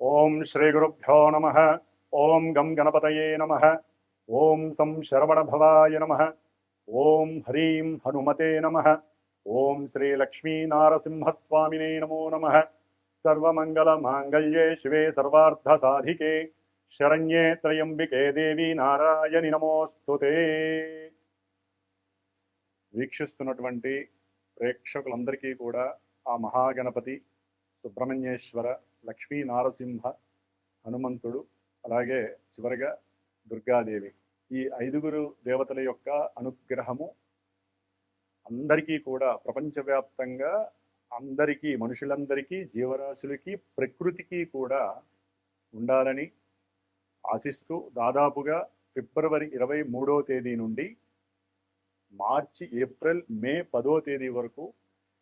ఓం శ్రీ గురుభ్యో నమః. ఓం గం గణపతయే నమః. ఓం సం శరవణభవాయ నమః. ఓం హ్రీం హనుమతే నమః. ఓం శ్రీ లక్ష్మీ నారసింహస్వామినే నమో నమః. సర్వమంగళ మాంగళ్యే శివే సర్వార్థ సాధికే శరణ్యే త్రయంబికే దేవి నారాయణి నమోస్తుతే. వీక్షిస్తున్నటువంటి ప్రేక్షకులందరికీ కూడా ఆ మహాగణపతి, సుబ్రహ్మణ్యేశ్వర, లక్ష్మీ నారసింహ, హనుమంతుడు, అలాగే చివరిగా దుర్గాదేవి, ఈ ఐదుగురు దేవతల యొక్క అనుగ్రహము అందరికీ కూడా ప్రపంచవ్యాప్తంగా అందరికీ, మనుషులందరికీ, జీవరాశులకి, ప్రకృతికి కూడా ఉండాలని ఆశిస్తూ దాదాపుగా ఫిబ్రవరి 23వ తేదీ నుండి మార్చి, ఏప్రిల్, మే 10వ తేదీ వరకు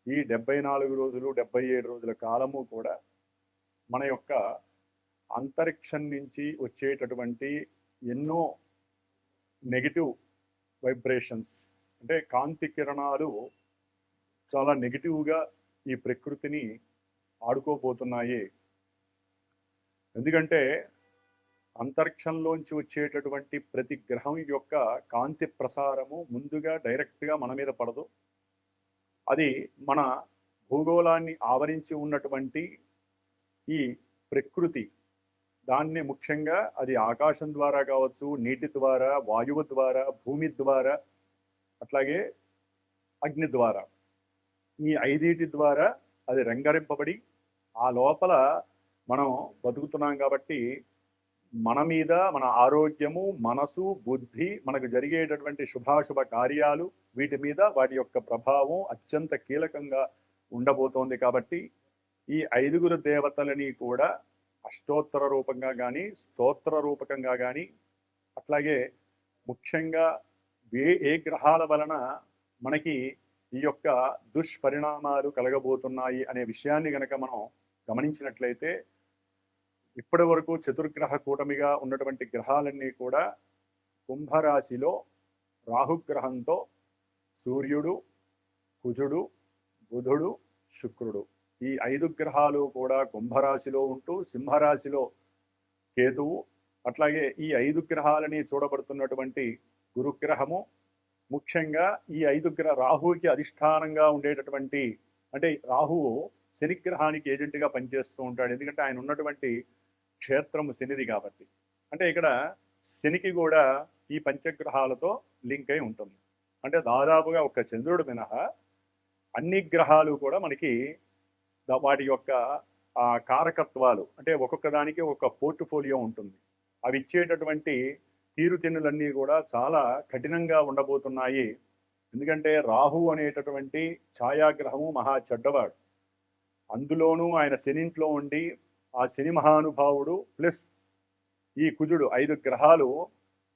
ఈ 74 రోజులు 77 రోజుల కాలము కూడా మన యొక్క అంతరిక్షం నుంచి వచ్చేటటువంటి ఎన్నో నెగిటివ్ వైబ్రేషన్స్, అంటే కాంతి కిరణాలు చాలా నెగిటివ్గా ఈ ప్రకృతిని ఆడుకోబోతున్నాయి. ఎందుకంటే అంతరిక్షంలోంచి వచ్చేటటువంటి ప్రతి గ్రహం యొక్క కాంతి ప్రసారము ముందుగా డైరెక్ట్గా మన మీద పడదు. అది మన భూగోళాన్ని ఆవరించి ఉన్నటువంటి ఈ ప్రకృతి, దాన్ని ముఖ్యంగా అది ఆకాశం ద్వారా కావచ్చు, నీటి ద్వారా, వాయువు ద్వారా, భూమి ద్వారా, అట్లాగే అగ్ని ద్వారా, ఈ ఐదింటి ద్వారా అది రంగరింపబడి ఆ లోపల మనం బతుకుతున్నాం. కాబట్టి మన మీద, మన ఆరోగ్యము, మనసు, బుద్ధి, మనకు జరిగేటటువంటి శుభాశుభ కార్యాలు, వీటి మీద వాటి యొక్క ప్రభావం అత్యంత కీలకంగా ఉండబోతోంది. కాబట్టి ఈ ఐదుగురు దేవతలని కూడా అష్టోత్తర రూపంగా కానీ, స్తోత్ర రూపకంగా కానీ, అట్లాగే ముఖ్యంగా ఏ గ్రహాల వలన మనకి ఈ యొక్క దుష్పరిణామాలు కలగబోతున్నాయి అనే విషయాన్ని గనక మనం గమనించినట్లయితే, ఇప్పటి వరకు చతుర్గ్రహ కూటమిగా ఉన్నటువంటి గ్రహాలన్నీ కూడా కుంభరాశిలో రాహుగ్రహంతో సూర్యుడు, కుజుడు, బుధుడు, శుక్రుడు, ఈ 5 గ్రహాలు కూడా కుంభరాశిలో ఉంటూ, సింహరాశిలో కేతువు, అట్లాగే ఈ 5 గ్రహాలని చూడబడుతున్నటువంటి గురుగ్రహము, ముఖ్యంగా ఈ 5 రాహువుకి అధిష్టానంగా ఉండేటటువంటి, అంటే రాహువు శనిగ్రహానికి ఏజెంట్గా పనిచేస్తూ ఉంటాడు. ఎందుకంటే ఆయన ఉన్నటువంటి క్షేత్రము శనిది కాబట్టి. అంటే ఇక్కడ శనికి కూడా ఈ పంచగ్రహాలతో లింక్ అయి ఉంటుంది. అంటే దాదాపుగా ఒక చంద్రుడు మినహా అన్ని గ్రహాలు కూడా మనకి వాటి యొక్క కారకత్వాలు, అంటే ఒక్కొక్క దానికి ఒక పోర్ట్ఫోలియో ఉంటుంది. అవి ఇచ్చేటటువంటి తీరుతెన్నులన్నీ కూడా చాలా కఠినంగా ఉండబోతున్నాయి. ఎందుకంటే రాహు అనేటటువంటి ఛాయాగ్రహము మహా చెడ్డవాడు. అందులోనూ ఆయన శనింట్లో ఉండి, ఆ శని మహానుభావుడు ప్లస్ ఈ కుజుడు, 5 గ్రహాలు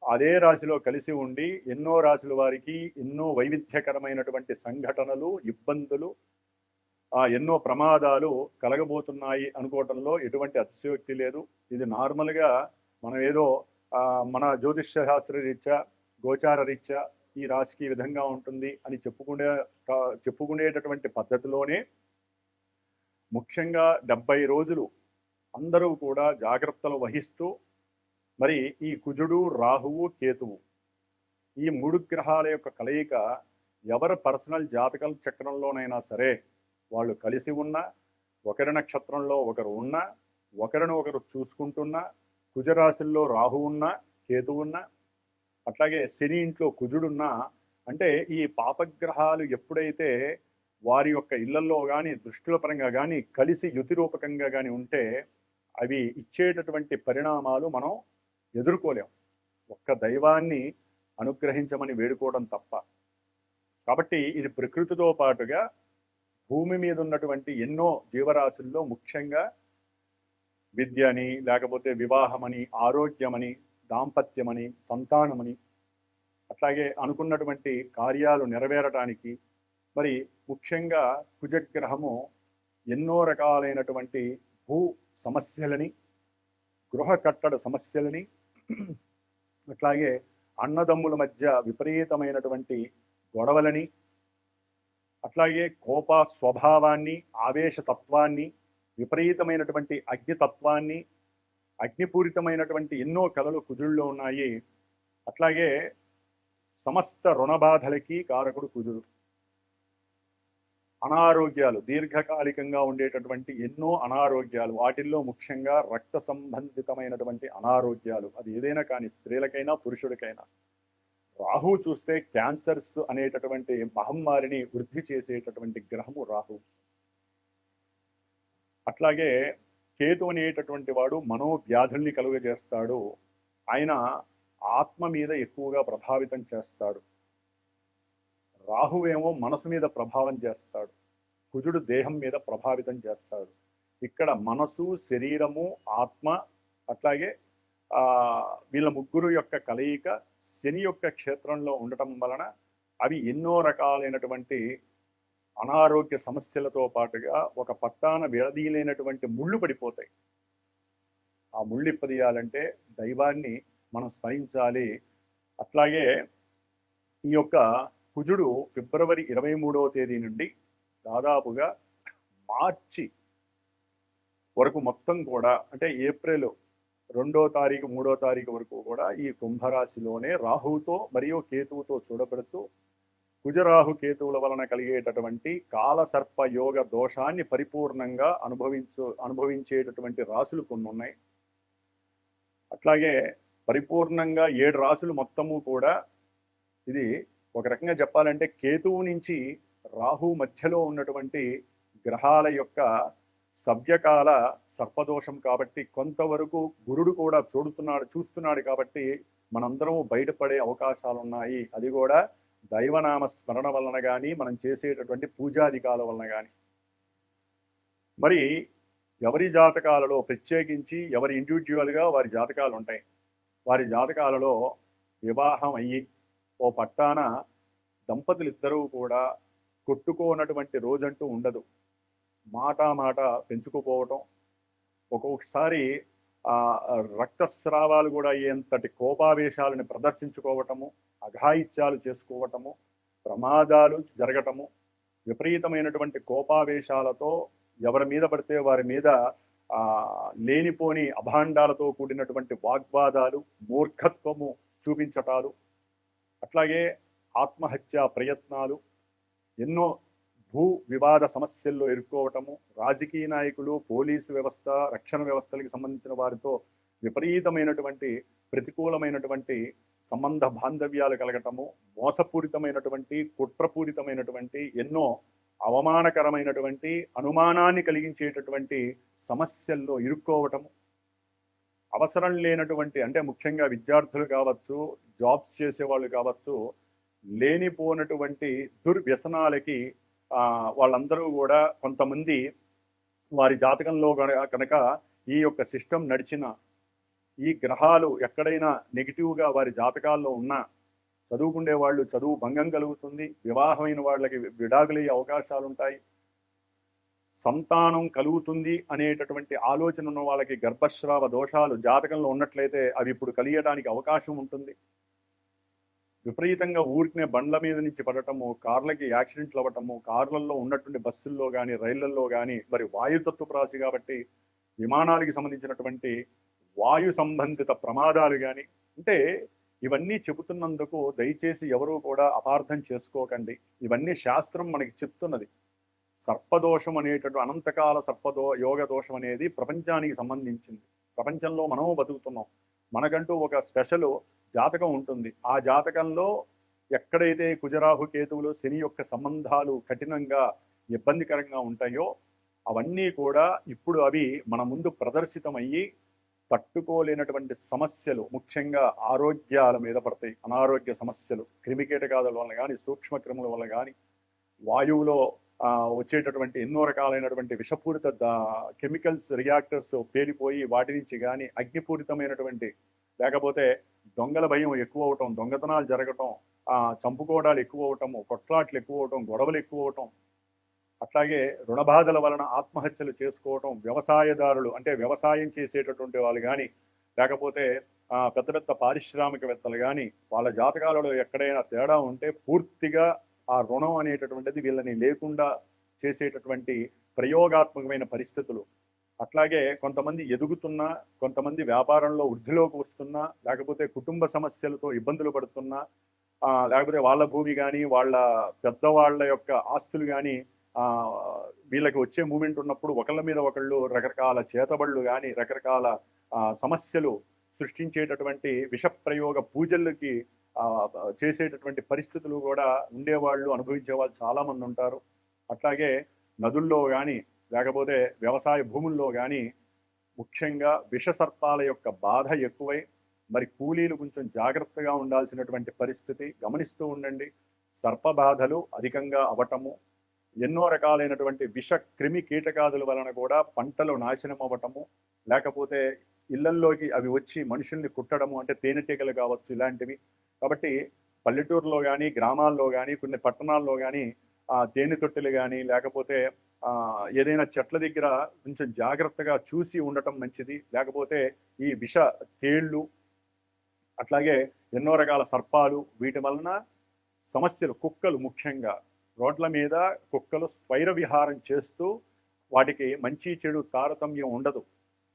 అదే రాశిలో కలిసి ఉండి ఎన్నో రాశుల వారికి ఎన్నో వైవిధ్యకరమైనటువంటి సంఘటనలు, ఇబ్బందులు, ఎన్నో ప్రమాదాలు కలగబోతున్నాయి అనుకోవటంలో ఎటువంటి అతిశయోక్తి లేదు. ఇది నార్మల్గా మనం ఏదో మన జ్యోతిష్య శాస్త్ర రీత్యా, గోచార రీత్యా ఈ రాశికి ఈ విధంగా ఉంటుంది అని చెప్పుకునేటటువంటి పద్ధతిలోనే ముఖ్యంగా 70 రోజులు అందరూ కూడా జాగ్రత్తలు వహిస్తూ, మరి ఈ కుజుడు, రాహువు, కేతువు, ఈ 3 గ్రహాల యొక్క కలయిక ఎవరి పర్సనల్ జాతకాల చక్రంలోనైనా సరే వాళ్ళు కలిసి ఉన్నా, ఒకరి నక్షత్రంలో ఒకరు ఉన్నా, ఒకరిని ఒకరు చూసుకుంటున్నా, కుజరాశుల్లో రాహు ఉన్నా, కేతు ఉన్నా, అట్లాగే శని ఇంట్లో కుజుడున్నా, అంటే ఈ పాపగ్రహాలు ఎప్పుడైతే వారి యొక్క ఇళ్లలో కానీ, దృష్టిల పరంగా కానీ కలిసి యుతి రూపకంగా కానీ ఉంటే అవి ఇచ్చేటటువంటి పరిణామాలు మనం ఎదుర్కోలేం. ఒక్క దైవాన్ని అనుగ్రహించమని వేడుకోవడం తప్ప. కాబట్టి ఇది ప్రకృతితో పాటుగా భూమి మీద ఉన్నటువంటి ఎన్నో జీవరాశుల్లో ముఖ్యంగా విద్యని, లేకపోతే వివాహమని, ఆరోగ్యమని, దాంపత్యమని, సంతానమని, అట్లాగే అనుకున్నటువంటి కార్యాలు నెరవేరటానికి, మరి ముఖ్యంగా కుజగ్రహము ఎన్నో రకాలైనటువంటి భూ సమస్యలని, గృహ కట్టడ సమస్యలని, అట్లాగే అన్నదమ్ముల మధ్య విపరీతమైనటువంటి గొడవలని, అట్లాగే కోప స్వభావాన్ని, ఆవేశతత్వాన్ని, విపరీతమైనటువంటి అగ్నితత్వాన్ని, అగ్నిపూరితమైనటువంటి ఎన్నో కళలు కుజుల్లో ఉన్నాయి. అట్లాగే సమస్త రుణబాధలకి కారకుడు కుజుడు. అనారోగ్యాలు, దీర్ఘకాలికంగా ఉండేటటువంటి ఎన్నో అనారోగ్యాలు, వాటిల్లో ముఖ్యంగా రక్త సంబంధితమైనటువంటి అనారోగ్యాలు, అది ఏదైనా కానీ స్త్రీలకైనా పురుషుడికైనా. రాహు చూస్తే క్యాన్సర్స్ అనేటటువంటి మహమ్మారిని వృద్ధి చేసేటటువంటి గ్రహము రాహు. అట్లాగే కేతు అనేటటువంటి వాడు మనోవ్యాధుల్ని కలుగజేస్తాడు. ఆయన ఆత్మ మీద ఎక్కువగా ప్రభావితం చేస్తాడు. రాహువేమో మనసు మీద ప్రభావం చేస్తాడు, కుజుడు దేహం మీద ప్రభావితం చేస్తాడు. ఇక్కడ మనసు, శరీరము, ఆత్మ, అట్లాగే వీళ్ళ ముగ్గురు యొక్క కలయిక శని యొక్క క్షేత్రంలో ఉండటం వలన అవి ఎన్నో రకాలైనటువంటి అనారోగ్య సమస్యలతో పాటుగా ఒక పట్టాన విడదీయలేనటువంటి ముళ్ళు పడిపోతాయి. ఆ ముళ్ళు ఇప్పదీయాలంటే దైవాన్ని మనం స్మరించాలి. అట్లాగే ఈ యొక్క కుజుడు ఫిబ్రవరి 23వ తేదీ నుండి దాదాపుగా మార్చి వరకు మొత్తం కూడా, అంటే ఏప్రిల్ 2వ తారీఖు 3వ తారీఖు వరకు కూడా ఈ కుంభరాశిలోనే రాహువుతో మరియు కేతువుతో చూడబడుతూ కుజరాహు కేతువుల వలన కలిగేటటువంటి కాలసర్ప యోగ దోషాన్ని పరిపూర్ణంగా అనుభవించేటటువంటి రాశులు కొన్ని ఉన్నాయి. అట్లాగే పరిపూర్ణంగా 7 రాశులు మొత్తము కూడా, ఇది ఒక రకంగా చెప్పాలంటే కేతువు నుంచి రాహు మధ్యలో ఉన్నటువంటి గ్రహాల యొక్క సవ్యకాల సర్పదోషం కాబట్టి కొంతవరకు గురుడు కూడా చూస్తున్నాడు కాబట్టి మనందరం బయటపడే అవకాశాలు ఉన్నాయి. అది కూడా దైవనామ స్మరణ వలన కానీ, మనం చేసేటటువంటి పూజాధికాల వలన కానీ. మరి ఎవరి జాతకాలలో ప్రత్యేకించి ఎవరి ఇండివిజువల్గా వారి జాతకాలు ఉంటాయి. వారి జాతకాలలో వివాహం అయ్యి ఓ పట్టాన దంపతులు ఇద్దరూ కూడా కొట్టుకోనటువంటి రోజంటూ ఉండదు. మాట పెంచుకుపోవటం, ఒక్కొక్కసారి రక్తస్రావాలు కూడా అయ్యేంతటి కోపావేశాలను ప్రదర్శించుకోవటము, అఘాయిత్యాలు చేసుకోవటము, ప్రమాదాలు జరగటము, విపరీతమైనటువంటి కోపావేశాలతో ఎవరి మీద పడితే వారి మీద లేనిపోని అభాండాలతో కూడినటువంటి వాగ్వాదాలు, మూర్ఖత్వము చూపించటాలు, అట్లాగే ఆత్మహత్యా ప్రయత్నాలు, ఎన్నో భూ వివాద సమస్యల్లో ఇరుక్కోవటము, రాజకీయ నాయకులు, పోలీసు వ్యవస్థ, రక్షణ వ్యవస్థలకు సంబంధించిన వారితో విపరీతమైనటువంటి ప్రతికూలమైనటువంటి సంబంధ బాంధవ్యాలు కలగటము, మోసపూరితమైనటువంటి కుట్రపూరితమైనటువంటి ఎన్నో అవమానకరమైనటువంటి అనుమానాన్ని కలిగించేటటువంటి సమస్యల్లో ఇరుక్కోవటము, అవసరం లేనటువంటి, అంటే ముఖ్యంగా విద్యార్థులు కావచ్చు, జాబ్స్ చేసేవాళ్ళు కావచ్చు, లేనిపోనటువంటి దుర్వ్యసనాలకి వాళ్ళందరూ కూడా కొంతమంది వారి జాతకంలో కనుక ఈ యొక్క సిస్టమ్ నడిచిన, ఈ గ్రహాలు ఎక్కడైనా నెగిటివ్గా వారి జాతకాల్లో ఉన్నా చదువుకునే వాళ్ళు చదువు భంగం కలుగుతుంది, వివాహమైన వాళ్ళకి విడాకులయ్యే అవకాశాలు ఉంటాయి, సంతానం కలుగుతుంది అనేటటువంటి ఆలోచన ఉన్న వాళ్ళకి గర్భస్రావ దోషాలు జాతకంలో ఉన్నట్లయితే అవి ఇప్పుడు కలిగడానికి అవకాశం ఉంటుంది. విపరీతంగా ఊరికినే బండ్ల మీద నుంచి పడటము, కార్లకి యాక్సిడెంట్లు అవ్వటము, కార్లలో ఉన్నటువంటి బస్సుల్లో కానీ రైళ్లలో కానీ, మరి వాయుతత్వపు రాశి కాబట్టి విమానాలకి సంబంధించినటువంటి వాయు సంబంధిత ప్రమాదాలు కానీ, అంటే ఇవన్నీ చెబుతున్నందుకు దయచేసి ఎవరూ కూడా అపార్థం చేసుకోకండి. ఇవన్నీ శాస్త్రం మనకి చెప్తున్నది. సర్పదోషం అనేటటువంటి అనంతకాల యోగ దోషం అనేది ప్రపంచానికి సంబంధించింది. ప్రపంచంలో మనము బతుకుతున్నాం, మనకంటూ ఒక స్పెషల్ జాతకం ఉంటుంది. ఆ జాతకంలో ఎక్కడైతే కుజరాహు కేతువులు శని యొక్క సంబంధాలు కఠినంగా ఇబ్బందికరంగా ఉంటాయో అవన్నీ కూడా ఇప్పుడు అవి మన ముందు ప్రదర్శితమయ్యి తట్టుకోలేనటువంటి సమస్యలు ముఖ్యంగా ఆరోగ్యాల మీద పడతాయి. అనారోగ్య సమస్యలు క్రిమికీటకాదుల వల్ల కానీ, సూక్ష్మ క్రిముల వల్ల కానీ, వాయువులో వచ్చేటటువంటి ఎన్నో రకాలైనటువంటి విషపూరిత కెమికల్స్ రియాక్టర్స్ పేలిపోయి వాటి నుంచి కానీ, అగ్నిపూరితమైనటువంటి, లేకపోతే దొంగల భయం ఎక్కువ అవటం, దొంగతనాలు జరగటం, చంపుకోవడాలు ఎక్కువ అవటము, కొట్లాట్లు ఎక్కువ అవటం, గొడవలు ఎక్కువ అవటం, అట్లాగే రుణబాధల వలన ఆత్మహత్యలు చేసుకోవటం, వ్యవసాయదారులు అంటే వ్యవసాయం చేసేటటువంటి వాళ్ళు కానీ, లేకపోతే పెద్ద పెద్ద పారిశ్రామికవేత్తలు కానీ వాళ్ళ జాతకాలలో ఎక్కడైనా తేడా ఉంటే పూర్తిగా ఆ రుణం అనేటటువంటిది వీళ్ళని లేకుండా చేసేటటువంటి ప్రయోగాత్మకమైన పరిస్థితులు, అట్లాగే కొంతమంది ఎదుగుతున్నా, కొంతమంది వ్యాపారంలో వృద్ధిలోకి వస్తున్నా, లేకపోతే కుటుంబ సమస్యలతో ఇబ్బందులు పడుతున్నా, లేకపోతే వాళ్ళ భూమి కానీ వాళ్ళ పెద్దవాళ్ళ యొక్క ఆస్తులు కానీ వీళ్ళకి వచ్చే మూమెంట్ ఉన్నప్పుడు ఒకళ్ళ మీద ఒకళ్ళు రకరకాల చేతబళ్ళు కానీ రకరకాల సమస్యలు సృష్టించేటటువంటి విషప్రయోగ పూజలకి చేసేటటువంటి పరిస్థితులు కూడా ఉండేవాళ్ళు, అనుభవించే వాళ్ళు చాలామంది ఉంటారు. అట్లాగే నదుల్లో కానీ లేకపోతే వ్యవసాయ భూముల్లో కానీ ముఖ్యంగా విషసర్పాల యొక్క బాధ ఎక్కువై మరి కూలీలు కొంచెం జాగ్రత్తగా ఉండాల్సినటువంటి పరిస్థితి గమనిస్తూ ఉండండి. సర్పబాధలు అధికంగా అవటము, ఎన్నో రకాలైనటువంటి విష క్రిమి కీటకాదుల వలన కూడా పంటలు నాశనం అవ్వటము, లేకపోతే ఇళ్లల్లోకి అవి వచ్చి మనుషుల్ని కుట్టడము, అంటే తేనెటీగలు కావచ్చు ఇలాంటివి. కాబట్టి పల్లెటూరులో కానీ గ్రామాల్లో కానీ కొన్ని పట్టణాల్లో కానీ తేనె తొట్టెలు కానీ లేకపోతే ఏదైనా చెట్ల దగ్గర కొంచెం జాగ్రత్తగా చూసి ఉండటం మంచిది. లేకపోతే ఈ విష తేళ్ళు అట్లాగే ఎన్నో రకాల సర్పాలు వీటి వలన సమస్యలు, కుక్కలు ముఖ్యంగా రోడ్ల మీద కుక్కలు స్వైర విహారం చేస్తూ వాటికి మంచి చెడు తారతమ్యం ఉండదు,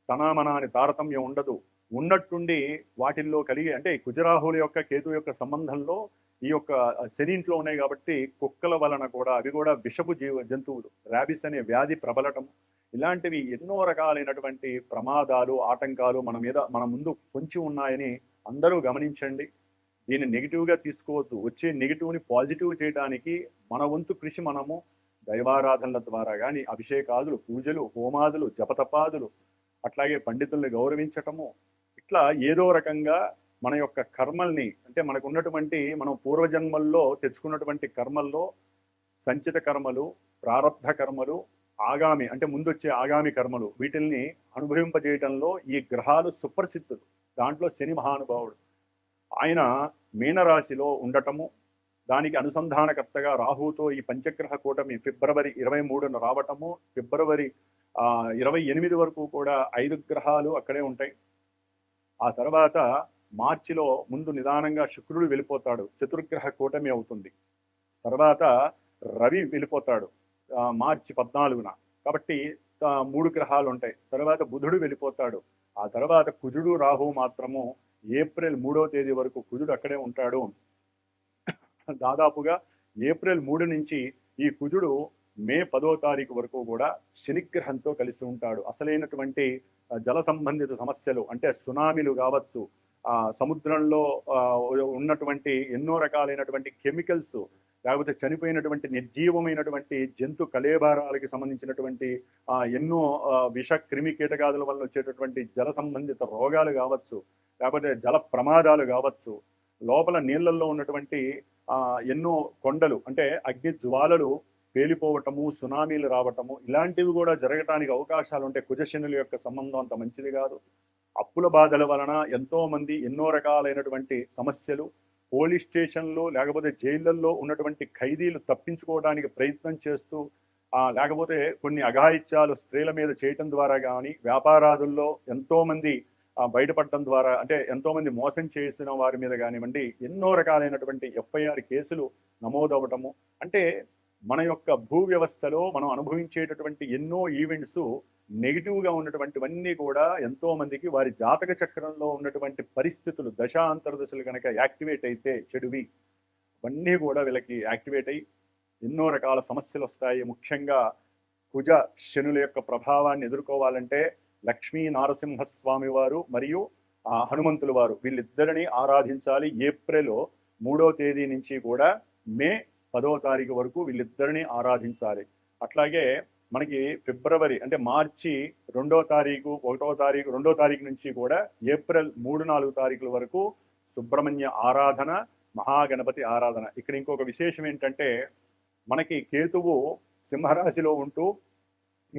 తనామన అని తారతమ్యం ఉండదు. ఉన్నట్టుండి వాటిల్లో కలిగి అంటే కుజరాహుల యొక్క కేతు యొక్క సంబంధంలో ఈ యొక్క శనింట్లో ఉన్నాయి కాబట్టి కుక్కల వలన కూడా అవి కూడా విషపు జంతువులు, ర్యాబిస్ అనే వ్యాధి ప్రబలటం, ఇలాంటివి ఎన్నో రకాలైనటువంటి ప్రమాదాలు ఆటంకాలు మన ముందు పొంచి ఉన్నాయని అందరూ గమనించండి. దీన్ని నెగిటివ్గా తీసుకోవద్దు. వచ్చే నెగిటివ్ని పాజిటివ్ చేయడానికి మన వంతు కృషి మనము దైవారాధనల ద్వారా కానీ అభిషేకాదులు, పూజలు, హోమాదులు, జపతపాదులు, అట్లాగే పండితుల్ని గౌరవించటము, ఇట్లా ఏదో రకంగా మన యొక్క కర్మల్ని అంటే మనకు ఉన్నటువంటి మనం పూర్వజన్మల్లో తెచ్చుకున్నటువంటి కర్మల్లో సంచిత కర్మలు, ప్రారబ్ధ కర్మలు, ఆగామి అంటే ముందొచ్చే ఆగామి కర్మలు వీటిల్ని అనుభవింపజేయటంలో ఈ గ్రహాలు సుప్రసిద్ధులు. దాంట్లో శని మహానుభావుడు ఆయన మీనరాశిలో ఉండటము, దానికి అనుసంధానకర్తగా రాహుతో ఈ పంచగ్రహ కూటమి ఫిబ్రవరి 23న రావటము, ఫిబ్రవరి 28 వరకు కూడా 5 గ్రహాలు అక్కడే ఉంటాయి. ఆ తర్వాత మార్చిలో ముందు నిదానంగా శుక్రుడు వెళ్ళిపోతాడు, చతుర్గ్రహ కూటమి అవుతుంది. తర్వాత రవి వెళ్ళిపోతాడు మార్చి 14న, కాబట్టి 3 గ్రహాలు ఉంటాయి. తర్వాత బుధుడు వెళ్ళిపోతాడు. ఆ తర్వాత కుజుడు రాహు మాత్రము ఏప్రిల్ 3వ తేదీ వరకు కుజుడు అక్కడే ఉంటాడు. దాదాపుగా ఏప్రిల్ 3 నుంచి ఈ కుజుడు మే 10వ తారీఖు వరకు కూడా శనిగ్రహంతో కలిసి ఉంటాడు. అసలైనటువంటి జల సంబంధిత సమస్యలు అంటే సునామీలు కావచ్చు, సముద్రంలో ఉన్నటువంటి ఎన్నో రకాలైనటువంటి కెమికల్స్, లేకపోతే చనిపోయినటువంటి నిర్జీవమైనటువంటి జంతు కళేబారాలకి సంబంధించినటువంటి ఎన్నో విష క్రిమి కీటకాదుల వల్ల వచ్చేటటువంటి జల సంబంధిత రోగాలు కావచ్చు, లేకపోతే జల ప్రమాదాలు కావచ్చు, లోపల నీళ్లలో ఉన్నటువంటి ఎన్నో కొండలు అంటే అగ్ని జ్వాలలు పేలిపోవటము, సునామీలు రావటము, ఇలాంటివి కూడా జరగటానికి అవకాశాలు ఉంటాయి. కుజశనుల యొక్క సంబంధం అంత మంచిది కాదు. అప్పుల బాధల వలన ఎంతో మంది ఎన్నో రకాలైనటువంటి సమస్యలు, పోలీస్ స్టేషన్లు లేకపోతే జైళ్ళల్లో ఉన్నటువంటి ఖైదీలు తప్పించుకోవడానికి ప్రయత్నం చేస్తూ, లేకపోతే కొన్ని అఘాయిత్యాలు స్త్రీల మీద చేయటం ద్వారా కానీ, వ్యాపారాదుల్లో ఎంతో మంది బయటపడటం ద్వారా అంటే ఎంతో మంది మోసం చేసిన వారి మీద కానివ్వండి, ఎన్నో రకాలైనటువంటి FIR కేసులు నమోదవటము, అంటే మన యొక్క భూ వ్యవస్థలో మనం అనుభవించేటటువంటి ఎన్నో ఈవెంట్స్ నెగిటివ్గా ఉన్నటువంటివన్నీ కూడా ఎంతో మందికి వారి జాతక చక్రంలో ఉన్నటువంటి పరిస్థితులు దశాంతర్దశలు కనుక యాక్టివేట్ అయితే చెడువి అవన్నీ కూడా వీళ్ళకి యాక్టివేట్ అయ్యి ఎన్నో రకాల సమస్యలు వస్తాయి. ముఖ్యంగా కుజ శనుల యొక్క ప్రభావాన్ని ఎదుర్కోవాలంటే లక్ష్మీ నారసింహస్వామి వారు మరియు హనుమంతుల వారు వీళ్ళిద్దరిని ఆరాధించాలి. ఏప్రిల్ 3వ తేదీ నుంచి కూడా మే 10వ తారీఖు వరకు వీళ్ళిద్దరిని ఆరాధించాలి. అట్లాగే మనకి ఫిబ్రవరి అంటే మార్చి 2వ తారీఖు 1వ తారీఖు 2వ తారీఖు నుంచి కూడా ఏప్రిల్ 3, 4 తారీఖుల వరకు సుబ్రహ్మణ్య ఆరాధన, మహాగణపతి ఆరాధన. ఇక్కడ ఇంకొక విశేషం ఏంటంటే మనకి కేతువు సింహరాశిలో ఉంటూ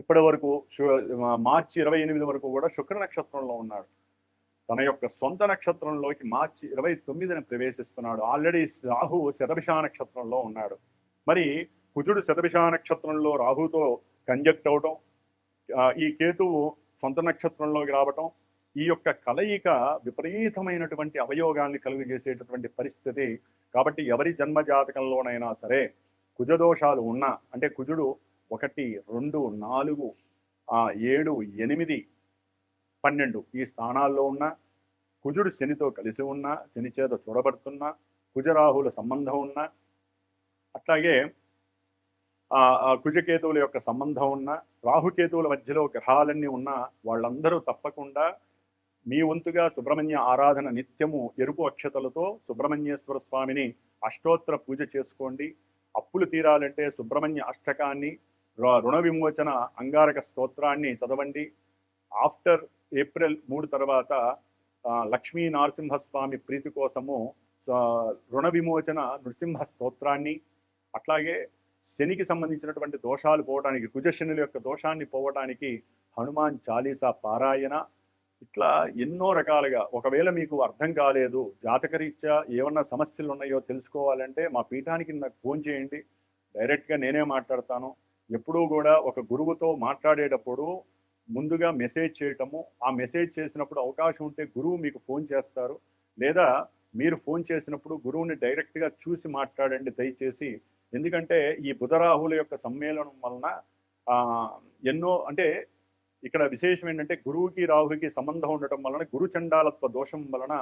ఇప్పటి వరకు మార్చి 28 వరకు కూడా శుక్ర నక్షత్రంలో ఉన్నాడు. తన యొక్క సొంత నక్షత్రంలోకి మార్చి 29న ప్రవేశిస్తున్నాడు. ఆల్రెడీ రాహు శతభిష నక్షత్రంలో ఉన్నాడు. మరి కుజుడు శతభిష నక్షత్రంలో రాహుతో కంజక్ట్ అవటం, ఈ కేతువు సొంత నక్షత్రంలోకి రావటం, ఈ యొక్క కలయిక విపరీతమైనటువంటి అవయోగాల్ని కలుగజేసేటటువంటి పరిస్థితి. కాబట్టి ఎవరి జన్మ జాతకంలోనైనా సరే కుజదోషాలు ఉన్నా అంటే కుజుడు 1, 2, 4 7, 8, 12 ఈ స్థానాల్లో ఉన్న కుజుడు శనితో కలిసి ఉన్న, శని చేత చూడబడుతున్న, కుజరాహుల సంబంధం ఉన్న, అట్లాగే కుజకేతువుల యొక్క సంబంధం ఉన్న, రాహుకేతువుల మధ్యలో గ్రహాలన్నీ ఉన్న వాళ్ళందరూ తప్పకుండా మీ వంతుగా సుబ్రహ్మణ్య ఆరాధన నిత్యము ఎరుపు అక్షతలతో సుబ్రహ్మణ్యేశ్వర స్వామిని అష్టోత్తర పూజ చేసుకోండి. అప్పులు తీరాలంటే సుబ్రహ్మణ్య అష్టకాన్ని, రుణ విమోచన అంగారక స్తోత్రాన్ని చదవండి. ఆఫ్టర్ ఏప్రిల్ 3 తర్వాత లక్ష్మీ నరసింహస్వామి ప్రీతి కోసము రుణ విమోచన నృసింహ స్తోత్రాన్ని, అట్లాగే శనికి సంబంధించినటువంటి దోషాలు పోవడానికి, కుజశనుల యొక్క దోషాన్ని పోవడానికి హనుమాన్ చాలీసా పారాయణ, ఇట్లా ఎన్నో రకాలుగా. ఒకవేళ మీకు అర్థం కాలేదు, జాతకరీత్యా ఏమన్నా సమస్యలు ఉన్నాయో తెలుసుకోవాలంటే మా పీఠానికి నాకు ఫోన్ చేయండి, డైరెక్ట్గా నేనే మాట్లాడతాను. ఎప్పుడూ కూడా ఒక గురువుతో మాట్లాడేటప్పుడు ముందుగా మెసేజ్ చేయటము, ఆ మెసేజ్ చేసినప్పుడు అవకాశం ఉంటే గురువు మీకు ఫోన్ చేస్తారు, లేదా మీరు ఫోన్ చేసినప్పుడు గురువుని డైరెక్ట్గా చూసి మాట్లాడండి దయచేసి. ఎందుకంటే ఈ బుధరాహుల యొక్క సమ్మేళనం వలన ఎన్నో, అంటే ఇక్కడ విశేషం ఏంటంటే గురువుకి రాహుకి సంబంధం ఉండటం వలన, గురుచండాలత్వ దోషం వలన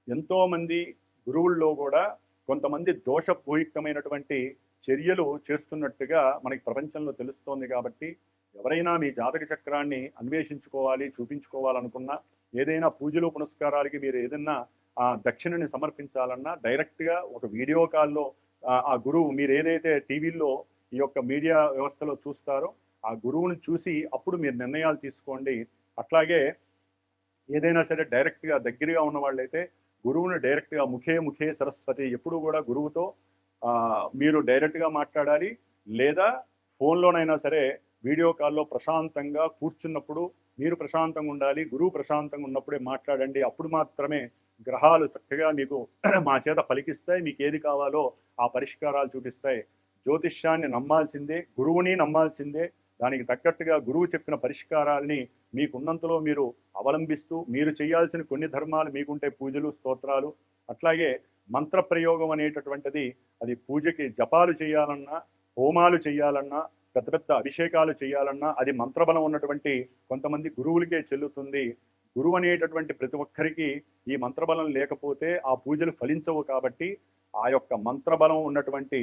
ఎంతోమంది గురువుల్లో కూడా కొంతమంది దోషపూయుక్తమైనటువంటి చర్యలు చేస్తున్నట్టుగా మనకి ప్రపంచంలో తెలుస్తోంది. కాబట్టి ఎవరైనా మీ జాతక చక్రాన్ని అన్వేషించుకోవాలి, చూపించుకోవాలనుకున్నా, ఏదైనా పూజలు పునస్కారాలకి మీరు ఏదైనా దక్షిణని సమర్పించాలన్నా డైరెక్ట్గా ఒక వీడియో కాల్లో ఆ గురువు, మీరు ఏదైతే టీవీల్లో ఈ యొక్క మీడియా వ్యవస్థలో చూస్తారో ఆ గురువుని చూసి అప్పుడు మీరు నిర్ణయాలు తీసుకోండి. అట్లాగే ఏదైనా సరే డైరెక్ట్గా దగ్గరగా ఉన్న వాళ్ళైతే గురువుని డైరెక్ట్గా ముఖే సరస్వతి, ఎప్పుడు కూడా గురువుతో మీరు డైరెక్ట్గా మాట్లాడాలి, లేదా ఫోన్లోనైనా సరే వీడియో కాల్లో ప్రశాంతంగా కూర్చున్నప్పుడు మీరు ప్రశాంతంగా ఉండాలి, గురువు ప్రశాంతంగా ఉన్నప్పుడే మాట్లాడండి. అప్పుడు మాత్రమే గ్రహాలు చక్కగా మీకు మా చేత పలికిస్తాయి, మీకు ఏది కావాలో ఆ పరిష్కారాలు చూపిస్తాయి. జ్యోతిష్యాన్ని నమ్మాల్సిందే, గురువుని నమ్మాల్సిందే. దానికి తగ్గట్టుగా గురువు చెప్పిన పరిష్కారాలని మీకున్నంతలో మీరు అవలంబిస్తూ, మీరు చేయాల్సిన కొన్ని ధర్మాలు మీకుంటే పూజలు, స్తోత్రాలు, అట్లాగే మంత్ర ప్రయోగం అనేటటువంటిది, అది పూజకి జపాలు చేయాలన్నా, హోమాలు చేయాలన్నా, పెద్ద పెద్ద అభిషేకాలు చేయాలన్నా అది మంత్రబలం ఉన్నటువంటి కొంతమంది గురువులకే చెల్లుతుంది. గురువు అనేటటువంటి ప్రతి ఒక్కరికి ఈ మంత్రబలం లేకపోతే ఆ పూజలు ఫలించవు. కాబట్టి ఆ యొక్క మంత్రబలం ఉన్నటువంటి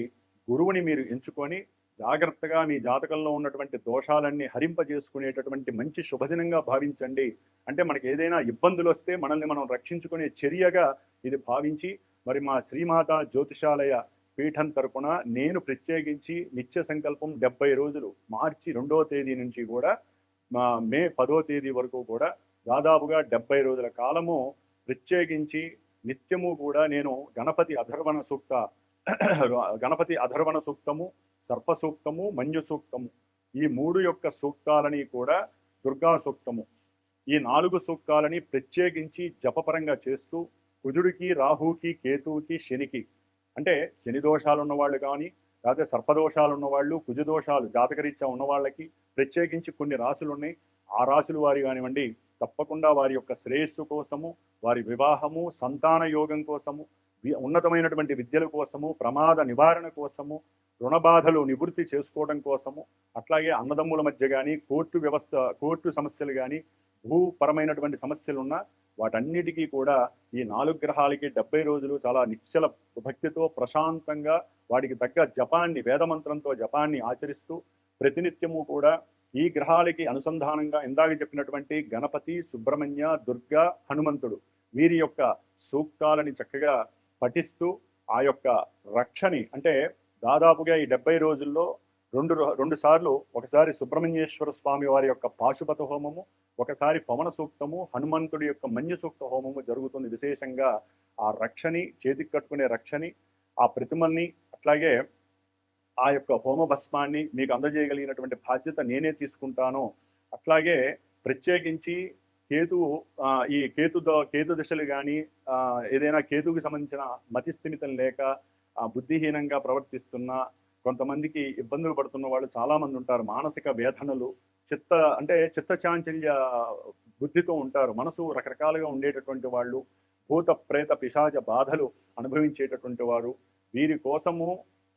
గురువుని మీరు ఎంచుకొని జాగ్రత్తగా మీ జాతకంలో ఉన్నటువంటి దోషాలన్నీ హరింపజేసుకునేటటువంటి మంచి శుభదినంగా భావించండి. అంటే మనకి ఏదైనా ఇబ్బందులు వస్తే మనల్ని మనం రక్షించుకునే చర్యగా ఇది భావించి, మరి మా శ్రీమాత జ్యోతిషాలయ పీఠం తరపున నేను ప్రత్యేకించి నిత్య సంకల్పం 70 రోజులు, మార్చి 2వ తేదీ నుంచి కూడా మే 10వ తేదీ వరకు కూడా దాదాపుగా 70 రోజుల కాలము ప్రత్యేకించి నిత్యము కూడా నేను గణపతి అధర్వణ సూక్తము, సర్ప సూక్తము, మంజు సూక్తము, ఈ 3 యొక్క సూక్తాలని కూడా, దుర్గా సూక్తము, ఈ 4 సూక్తాలని ప్రత్యేకించి జపపరంగా చేస్తూ కుజుడికి, రాహుకి, కేతువుకి, శనికి, అంటే శని దోషాలు ఉన్నవాళ్ళు కానీ, లేకపోతే సర్పదోషాలు ఉన్నవాళ్ళు, కుజదోషాలు జాతకరీత్యా ఉన్న వాళ్ళకి ప్రత్యేకించి కొన్ని రాసులు ఉన్నాయి. ఆ రాసులు వారి కానివ్వండి, తప్పకుండా వారి యొక్క శ్రేయస్సు కోసము, వారి వివాహము, సంతాన యోగం కోసము, ఉన్నతమైనటువంటి విద్యల కోసము, ప్రమాద నివారణ కోసము, రుణబాధలు నివృత్తి చేసుకోవడం కోసము, అట్లాగే అన్నదమ్ముల మధ్య కానీ, కోర్టు సమస్యలు కానీ, భూపరమైనటువంటి సమస్యలు ఉన్న వాటన్నిటికీ కూడా ఈ 4 గ్రహాలకి 70 రోజులు చాలా నిశ్చల భక్తితో ప్రశాంతంగా వాటికి తగ్గ జపాన్ని, వేదమంత్రంతో జపాన్ని ఆచరిస్తూ ప్రతినిత్యము కూడా ఈ గ్రహాలకి అనుసంధానంగా ఇందాక చెప్పినటువంటి గణపతి, సుబ్రహ్మణ్య, దుర్గా, హనుమంతుడు వీరి యొక్క సూక్తాలని చక్కగా పఠిస్తూ ఆ యొక్క రక్షని, అంటే దాదాపుగా ఈ 70 రోజుల్లో రెండు సార్లు, ఒకసారి సుబ్రహ్మణ్యేశ్వర స్వామి వారి యొక్క పాశుపత హోమము, ఒకసారి పవన సూక్తము, హనుమంతుడి యొక్క మంజు సూక్త హోమము జరుగుతుంది. విశేషంగా ఆ రక్షని, చేతికి కట్టుకునే రక్షని, ఆ ప్రతిమల్ని, అట్లాగే ఆ యొక్క హోమ భస్మాన్ని మీకు అందజేయగలిగినటువంటి బాధ్యత నేనే తీసుకుంటాను. అట్లాగే ప్రత్యేకించి ఈ కేతు దశలు కానీ, ఏదైనా కేతువుకి సంబంధించిన మతిస్థిమితం లేక బుద్ధిహీనంగా ప్రవర్తిస్తున్న కొంతమందికి ఇబ్బందులు పడుతున్న వాళ్ళు చాలామంది ఉంటారు. మానసిక వేదనలు, చిత్తచాంచల్య బుద్ధితో ఉంటారు. మనసు రకరకాలుగా ఉండేటటువంటి వాళ్ళు, భూత ప్రేత పిశాచ బాధలు అనుభవించేటటువంటి వారు, వీరి కోసము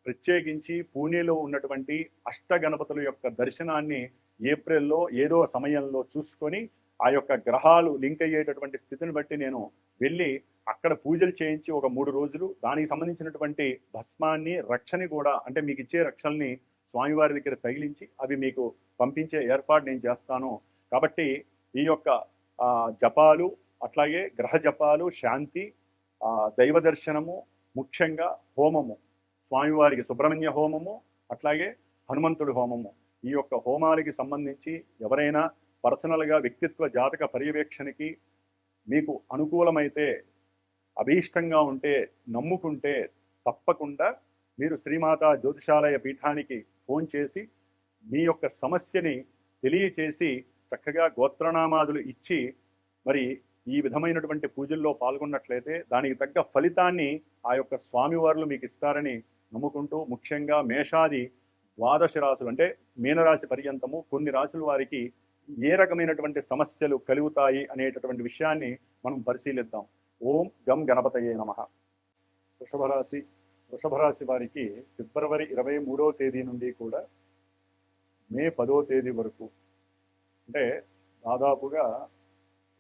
ప్రత్యేకించి పూణేలో ఉన్నటువంటి అష్టగణపతుల యొక్క దర్శనాన్ని ఏప్రిల్లో ఏదో సమయంలో చూసుకొని ఆ యొక్క గ్రహాలు లింక్ అయ్యేటటువంటి స్థితిని బట్టి నేను వెళ్ళి అక్కడ పూజలు చేయించి ఒక 3 రోజులు దానికి సంబంధించినటువంటి భస్మాన్ని రక్షని కూడా అంటే మీకు ఇచ్చే రక్షల్ని స్వామివారి దగ్గర తగిలించి అవి మీకు పంపించే ఏర్పాటు నేను చేస్తాను. కాబట్టి ఈ యొక్క జపాలు అట్లాగే గ్రహ జపాలు, శాంతి, దైవ దర్శనము, ముఖ్యంగా హోమము, స్వామివారికి సుబ్రహ్మణ్య హోమము, అట్లాగే హనుమంతుడి హోమము, ఈ యొక్క హోమాలకి సంబంధించి ఎవరైనా పర్సనల్గా వ్యక్తిత్వ జాతక పర్యవేక్షణకి మీకు అనుకూలమైతే, అభీష్టంగా ఉంటే, నమ్ముకుంటే తప్పకుండా మీరు శ్రీమాత జ్యోతిషాలయ పీఠానికి ఫోన్ చేసి మీ యొక్క సమస్యని తెలియచేసి చక్కగా గోత్రనామాదులు ఇచ్చి మరి ఈ విధమైనటువంటి పూజల్లో పాల్గొన్నట్లయితే దానికి తగ్గ ఫలితాన్ని ఆ యొక్క స్వామివారులు మీకు ఇస్తారని నమ్ముకుంటూ, ముఖ్యంగా మేషాది 12 రాశులు అంటే మీనరాశి పర్యంతము కొన్ని రాశుల వారికి ఏ రకమైనటువంటి సమస్యలు కలుగుతాయి అనేటటువంటి విషయాన్ని మనం పరిశీలిద్దాం. ఓం గం గణపతయే నమః. వృషభరాశి వారికి ఫిబ్రవరి 23వ తేదీ నుండి కూడా మే 10వ తేదీ వరకు అంటే దాదాపుగా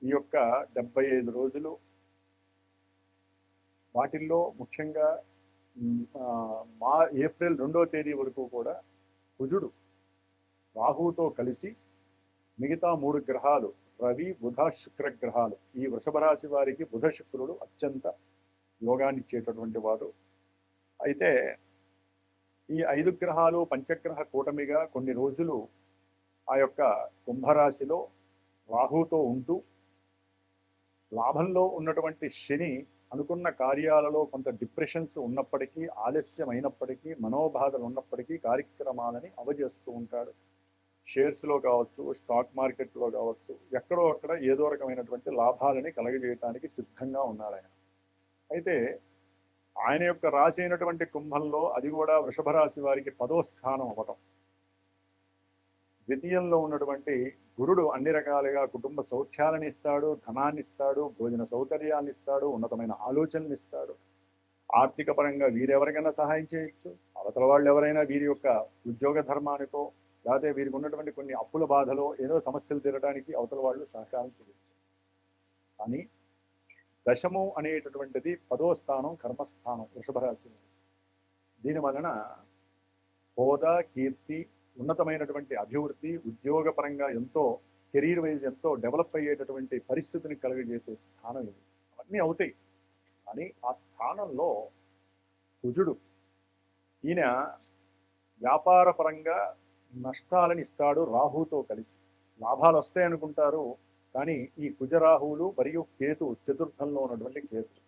ఈ యొక్క 75 రోజులు, వాటిల్లో ముఖ్యంగా ఏప్రిల్ 2వ తేదీ వరకు కూడా కుజుడు రాహువుతో కలిసి మిగతా 3 గ్రహాలు రవి, బుధ, శుక్ర గ్రహాలు, ఈ వృషభ రాశి వారికి బుధ శుక్రుడు అత్యంత యోగాన్ని ఇచ్చేటటువంటి వారు. అయితే ఈ 5 గ్రహాలు పంచగ్రహ కూటమిగా కొన్ని రోజులు ఆ యొక్క కుంభరాశిలో రాహుతో ఉంటూ లాభంలో ఉన్నటువంటి శని అనుకున్న కార్యాలలో కొంత డిప్రెషన్స్ ఉన్నప్పటికీ, ఆలస్యమైనప్పటికీ, మనోబాధలు ఉన్నప్పటికీ కార్యక్రమాలని అవజేస్తూ ఉంటాడు. షేర్స్లో కావచ్చు, స్టాక్ మార్కెట్లో కావచ్చు, ఎక్కడో అక్కడ ఏదో రకమైనటువంటి లాభాలని కలగజేయడానికి సిద్ధంగా ఉన్నాడు ఆయన. అయితే ఆయన యొక్క రాశి అయినటువంటి కుంభంలో అది కూడా వృషభ రాశి వారికి 10వ స్థానం అవ్వటం, ద్వితీయంలో ఉన్నటువంటి గురుడు అన్ని రకాలుగా కుటుంబ సౌఖ్యాలను ఇస్తాడు, ధనాన్ని ఇస్తాడు, భోజన సౌకర్యాన్ని ఇస్తాడు, ఉన్నతమైన ఆలోచనలు ఇస్తాడు. ఆర్థిక పరంగా వీరెవరికైనా సహాయం చేయొచ్చు, అవతల వాళ్ళు ఎవరైనా వీరి యొక్క ఉద్యోగ ధర్మానికో లేకపోతే వీరికి ఉన్నటువంటి కొన్ని అప్పుల బాధలో ఏదో సమస్యలు తీరడానికి అవతల వాళ్ళు సహకారం చేయొచ్చు. కానీ దశము అనేటటువంటిది 10వ స్థానం, కర్మస్థానం వృషభ రాశి. దీని వలన హోదా, కీర్తి, ఉన్నతమైనటువంటి అభివృద్ధి, ఉద్యోగపరంగా ఎంతో కెరీర్ వైజ్ ఎంతో డెవలప్ అయ్యేటటువంటి పరిస్థితిని కలుగజేసే స్థానం ఇది. అవన్నీ అవుతాయి. కానీ ఆ స్థానంలో కుజుడు ఈయన వ్యాపార పరంగా నష్టాలను ఇస్తాడు రాహుతో కలిసి. లాభాలు వస్తాయనుకుంటారు, కానీ ఈ కుజరాహువులు మరియు కేతు, చతుర్థంలో ఉన్నటువంటి కేతు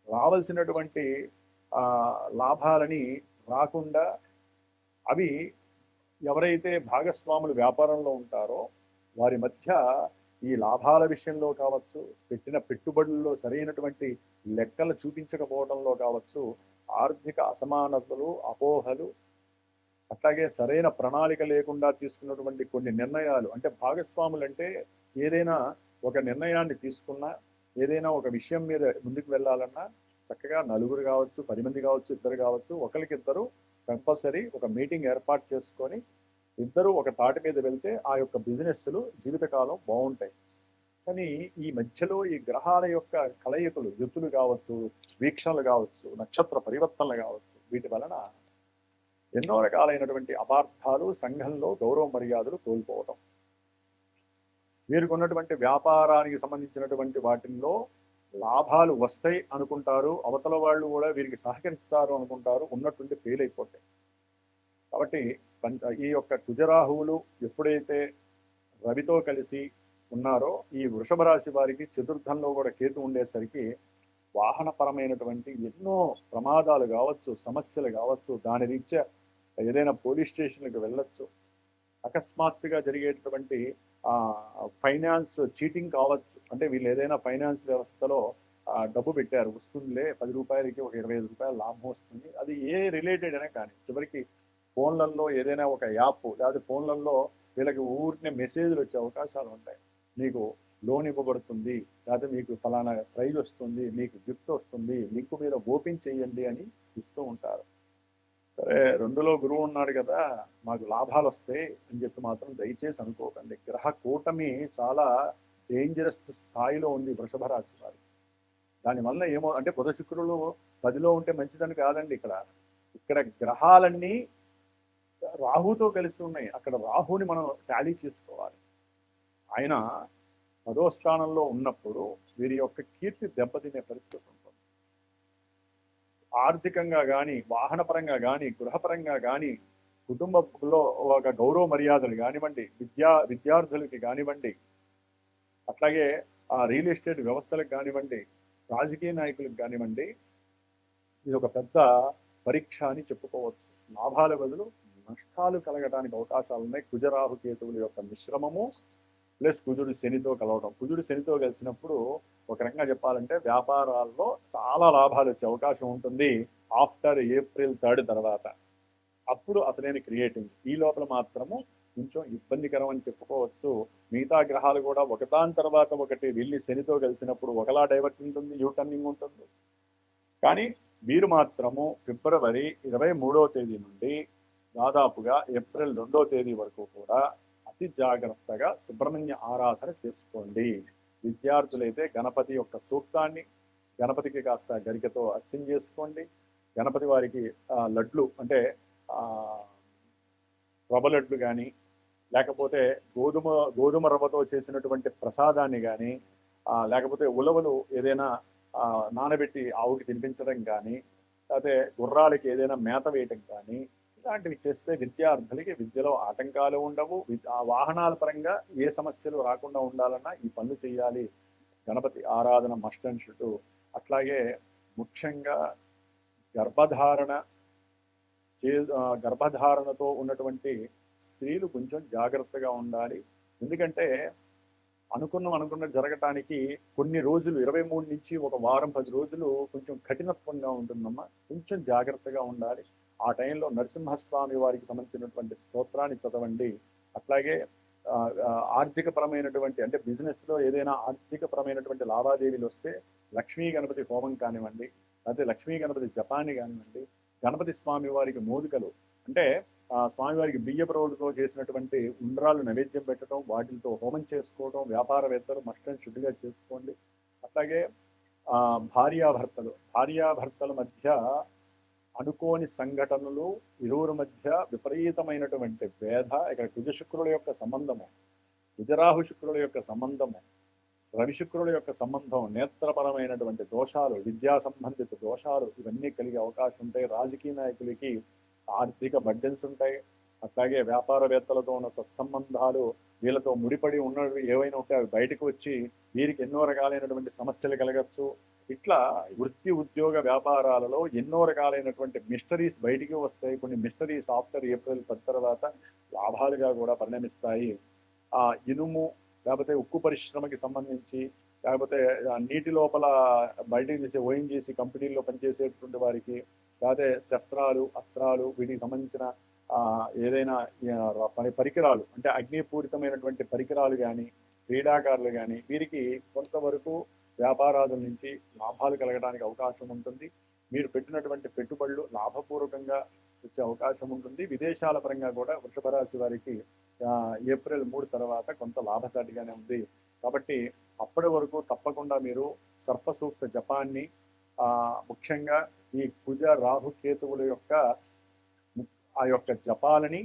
రావాల్సినటువంటి లాభాలని రాకుండా అవి ఎవరైతే భాగస్వాములు వ్యాపారంలో ఉంటారో వారి మధ్య ఈ లాభాల విషయంలో కావచ్చు, పెట్టిన పెట్టుబడుల్లో సరైనటువంటి లెక్కలు చూపించకపోవడంలో కావచ్చు, ఆర్థిక అసమానతలు, అపోహలు, అట్లాగే సరైన ప్రణాళిక లేకుండా తీసుకున్నటువంటి కొన్ని నిర్ణయాలు, అంటే భాగస్వాములు అంటే ఏదైనా ఒక నిర్ణయాన్ని తీసుకున్నా, ఏదైనా ఒక విషయం మీద ముందుకు వెళ్ళాలన్నా చక్కగా నలుగురు కావచ్చు, 10 మంది కావచ్చు, 2 కావచ్చు, ఒకరికిద్దరు కంపల్సరీ ఒక మీటింగ్ ఏర్పాటు చేసుకొని ఇద్దరు ఒక తాటి మీద వెళ్తే ఆ యొక్క బిజినెస్లు జీవితకాలం బాగుంటాయి. కానీ ఈ మధ్యలో ఈ గ్రహాల యొక్క కలయికలు, యుతులు కావచ్చు, వీక్షణలు కావచ్చు, నక్షత్ర పరివర్తనలు కావచ్చు, వీటి వలన ఎన్నో రకాలైనటువంటి అపార్థాలు, సంఘంలో గౌరవ మర్యాదలు కోల్పోవటం, వీరికి ఉన్నటువంటి వ్యాపారానికి సంబంధించినటువంటి వాటిల్లో లాభాలు వస్తాయి అనుకుంటారు, అవతల వాళ్ళు కూడా వీరికి సహకరిస్తారు అనుకుంటారు, ఉన్నటువంటి ఫెయిల్ అయిపోతాయి. కాబట్టి ఈ యొక్క కుజరాహువులు ఎప్పుడైతే రవితో కలిసి ఉన్నారో ఈ వృషభ రాశి వారికి చతుర్థంలో కూడా కేతు ఉండేసరికి వాహనపరమైనటువంటి ఎన్నో ప్రమాదాలు కావచ్చు, సమస్యలు కావచ్చు, దాని రీత్యా ఏదైనా పోలీస్ స్టేషన్కి వెళ్ళొచ్చు, అకస్మాత్తుగా జరిగేటటువంటి ఫైనాన్స్ చీటింగ్ కావచ్చు. అంటే వీళ్ళు ఏదైనా ఫైనాన్స్ వ్యవస్థలో డబ్బు పెట్టారు, వస్తుందిలే 10 రూపాయలకి ఒక 25 రూపాయలు లాభం వస్తుంది, అది ఏ రిలేటెడ్ అనే కానీ చివరికి ఫోన్లలో ఏదైనా ఒక యాప్ లేదా ఫోన్లలో వీళ్ళకి ఊరినే మెసేజ్లు వచ్చే అవకాశాలు ఉంటాయి. మీకు లోన్ ఇవ్వబడుతుంది, లేకపోతే మీకు ఫలానా ప్రైజ్ వస్తుంది, మీకు గిఫ్ట్ వస్తుంది, లింక్ మీద ఓపెన్ చేయండి అని ఇస్తూ ఉంటారు. సరే, రెండులో గురువు ఉన్నాడు కదా, మాకు లాభాలు వస్తాయి అని చెప్పి మాత్రం దయచేసి అనుకోకండి. గ్రహ కూటమి చాలా డేంజరస్ స్థాయిలో ఉంది వృషభ రాశి వారి. దానివల్ల ఏమో అంటే బుధ శుక్రులు 10లో ఉంటే మంచిదని కాదండి. ఇక్కడ గ్రహాలన్నీ రాహుతో కలిసి ఉన్నాయి. అక్కడ రాహుని మనం టాలీ చేసుకోవాలి. ఆయన 10వ స్థానంలో ఉన్నప్పుడు వీరి యొక్క కీర్తి దెబ్బతినే పరిస్థితి ఉంటుంది. ఆర్థికంగా కానీ, వాహనపరంగా కానీ, గృహపరంగా కానీ, కుటుంబంలో ఒక గౌరవ మర్యాదలు కానివ్వండి, విద్యార్థులకి కానివ్వండి, అట్లాగే రియల్ ఎస్టేట్ వ్యవస్థలకు కానివ్వండి, రాజకీయ నాయకులకు కానివ్వండి, ఇది ఒక పెద్ద పరీక్ష అని చెప్పుకోవచ్చు. లాభాల బదులు నష్టాలు కలగడానికి అవకాశాలు ఉన్నాయి. కుజరాహు కేతువుల యొక్క మిశ్రమము ప్లస్ కుజుడు శనితో కలవడం. కుజుడు శనితో కలిసినప్పుడు ఒక రకంగా చెప్పాలంటే వ్యాపారాల్లో చాలా లాభాలు వచ్చే అవకాశం ఉంటుంది ఆఫ్టర్ ఏప్రిల్ 3 తర్వాత. అప్పుడు అసలైన క్రియేటింగ్. ఈ లోపల మాత్రము కొంచెం ఇబ్బందికరం అని చెప్పుకోవచ్చు. మిగతా గ్రహాలు కూడా ఒకదాని తర్వాత ఒకటి వెళ్ళి శనితో కలిసినప్పుడు ఒకలా డైవర్ట్ ఉంటుంది, యూటర్నింగ్ ఉంటుంది. కానీ వీరు మాత్రము ఫిబ్రవరి 23వ తేదీ నుండి దాదాపుగా ఏప్రిల్ 2వ తేదీ వరకు కూడా అతి జాగ్రత్తగా సుబ్రహ్మణ్య ఆరాధన చేసుకోండి. విద్యార్థులైతే గణపతి యొక్క సూక్తాన్ని, గణపతికి కాస్త గరికతో అర్చన చేసుకోండి. గణపతి వారికి లడ్లు అంటే రవ్వ లడ్లు కానీ, లేకపోతే గోధుమ రవ్వతో చేసినటువంటి ప్రసాదాన్ని కానీ, లేకపోతే ఉలవలు ఏదైనా నానబెట్టి ఆవుకి తినిపించడం కానీ, లేకపోతే గుర్రాలకి ఏదైనా మేత వేయటం కానీ, ఇలాంటివి చేస్తే విద్యార్థులకి విద్యలో ఆటంకాలు ఉండవు. ఆ వాహనాల పరంగా ఏ సమస్యలు రాకుండా ఉండాలన్నా ఈ పనులు చేయాలి. గణపతి ఆరాధన మస్ట్ అండ్ షుడ్. అట్లాగే ముఖ్యంగా గర్భధారణతో ఉన్నటువంటి స్త్రీలు కొంచెం జాగ్రత్తగా ఉండాలి. ఎందుకంటే అనుకున్న జరగటానికి కొన్ని రోజులు 23 నుంచి ఒక వారం 10 రోజులు కొంచెం కఠినత్వంగా ఉంటుందమ్మా. కొంచెం జాగ్రత్తగా ఉండాలి. ఆ టైంలో నరసింహస్వామి వారికి సంబంధించినటువంటి స్తోత్రాన్ని చదవండి. అట్లాగే ఆర్థికపరమైనటువంటి అంటే బిజినెస్లో ఏదైనా ఆర్థికపరమైనటువంటి లావాదేవీలు వస్తే లక్ష్మీ గణపతి హోమం కానివ్వండి, లేకపోతే లక్ష్మీ గణపతి జపాన్ని కానివ్వండి, గణపతి స్వామి వారికి మోదుకలు అంటే స్వామివారికి బియ్యపు రోడ్డుతో చేసినటువంటి ఉండ్రాలు నైవేద్యం పెట్టడం, వాటితో హోమం చేసుకోవడం వ్యాపారవేత్తలు మస్ట్ అండ్ షుడ్గా చేసుకోండి. అట్లాగే భార్యాభర్తల మధ్య అనుకోని సంఘటనలు, ఇరువురి మధ్య విపరీతమైనటువంటి భేద, ఇక్కడ కుజశుక్రుల యొక్క సంబంధము, కుజరాహు శుక్రుల యొక్క సంబంధము, రవి శుక్రుల యొక్క సంబంధం, నేత్రపరమైనటువంటి దోషాలు, విద్యా సంబంధిత దోషాలు ఇవన్నీ కలిగే అవకాశం ఉంటాయి. రాజకీయ నాయకులకి ఆర్థిక బడ్డెన్స్ ఉంటాయి. అట్లాగే వ్యాపారవేత్తలతో ఉన్న సత్సంబంధాలు, వీళ్ళతో ముడిపడి ఉన్నవి ఏవైనా ఉంటే అవి బయటకు వచ్చి వీరికి ఎన్నో రకాలైనటువంటి సమస్యలు కలగచ్చు. ఇట్లా వృత్తి ఉద్యోగ వ్యాపారాలలో ఎన్నో రకాలైనటువంటి మిస్టరీస్ బయటికి వస్తాయి. కొన్ని మిస్టరీస్ ఆఫ్టర్ ఏప్రిల్ 10 తర్వాత లాభాలుగా కూడా పరిణమిస్తాయి. ఇనుము లేకపోతే ఉక్కు పరిశ్రమకి సంబంధించి, లేకపోతే నీటి లోపల బయటికి తీసే ఓఎన్జీసీ కంపెనీల్లో పనిచేసేటువంటి వారికి, లేకపోతే శస్త్రాలు, అస్త్రాలు వీటికి సంబంధించిన ఏదైనా పరికరాలు అంటే అగ్నిపూరితమైనటువంటి పరికరాలు కానీ, క్రీడాకారులు కానీ వీరికి కొంతవరకు వ్యాపారాల నుంచి లాభాలు కలగడానికి అవకాశం ఉంటుంది. మీరు పెట్టినటువంటి పెట్టుబడులు లాభపూర్వకంగా వచ్చే అవకాశం ఉంటుంది. విదేశాల పరంగా కూడా వృషభ రాశి వారికి ఏప్రిల్ 3 తర్వాత కొంత లాభసాటిగానే ఉంది. కాబట్టి అప్పటి వరకు తప్పకుండా మీరు సర్పసూక్త జపాన్ని, ముఖ్యంగా ఈ కుజ రాహుకేతువుల యొక్క ఆ యొక్క జపాలని,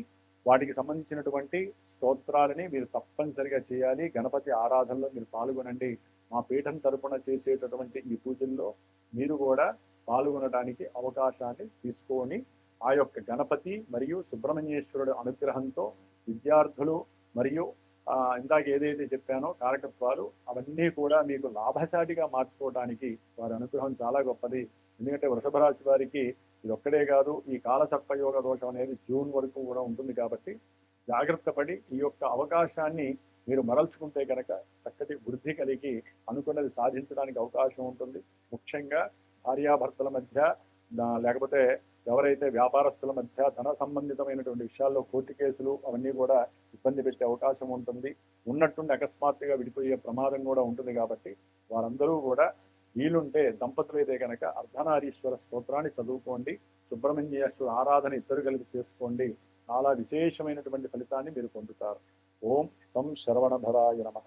వాటికి సంబంధించినటువంటి స్తోత్రాలని మీరు తప్పనిసరిగా చేయాలి. గణపతి ఆరాధనలో మీరు పాల్గొనండి. మా పీఠం తరపున చేసేటటువంటి ఈ పూజల్లో మీరు కూడా పాల్గొనడానికి అవకాశాన్ని తీసుకొని ఆ యొక్క గణపతి మరియు సుబ్రహ్మణ్యేశ్వరుడు అనుగ్రహంతో విద్యార్థులు మరియు ఇందాక ఏదైతే చెప్పానో కారకత్వాలు అవన్నీ కూడా మీకు లాభసాటిగా మార్చుకోవడానికి వారి అనుగ్రహం చాలా గొప్పది. ఎందుకంటే వృషభ రాశి వారికి ఇది ఒక్కడే కాదు, ఈ కాలసర్పయోగ దోషం అనేది జూన్ వరకు కూడా ఉంటుంది. కాబట్టి జాగ్రత్త పడి ఈ యొక్క అవకాశాన్ని మీరు మరల్చుకుంటే కనుక చక్కటి వృద్ధి కలిగి అనుకున్నది సాధించడానికి అవకాశం ఉంటుంది. ముఖ్యంగా భార్యాభర్తల మధ్య, లేకపోతే ఎవరైతే వ్యాపారస్తుల మధ్య ధన సంబంధితమైనటువంటి విషయాల్లో కోర్టు కేసులు అవన్నీ కూడా ఇబ్బంది పెట్టే అవకాశం ఉంటుంది. ఉన్నట్టుండి అకస్మాత్తుగా విడిపోయే ప్రమాదం కూడా ఉంటుంది. కాబట్టి వారందరూ కూడా వీలుంటే దంపతులు అయితే కనుక అర్ధనారీశ్వర స్తోత్రాన్ని చదువుకోండి, సుబ్రహ్మణ్యేశ్వర ఆరాధన ఇద్దరు కలిపి చేసుకోండి, చాలా విశేషమైనటువంటి ఫలితాన్ని మీరు పొందుతారు. ఓం సం శరవణభరాయ నమః.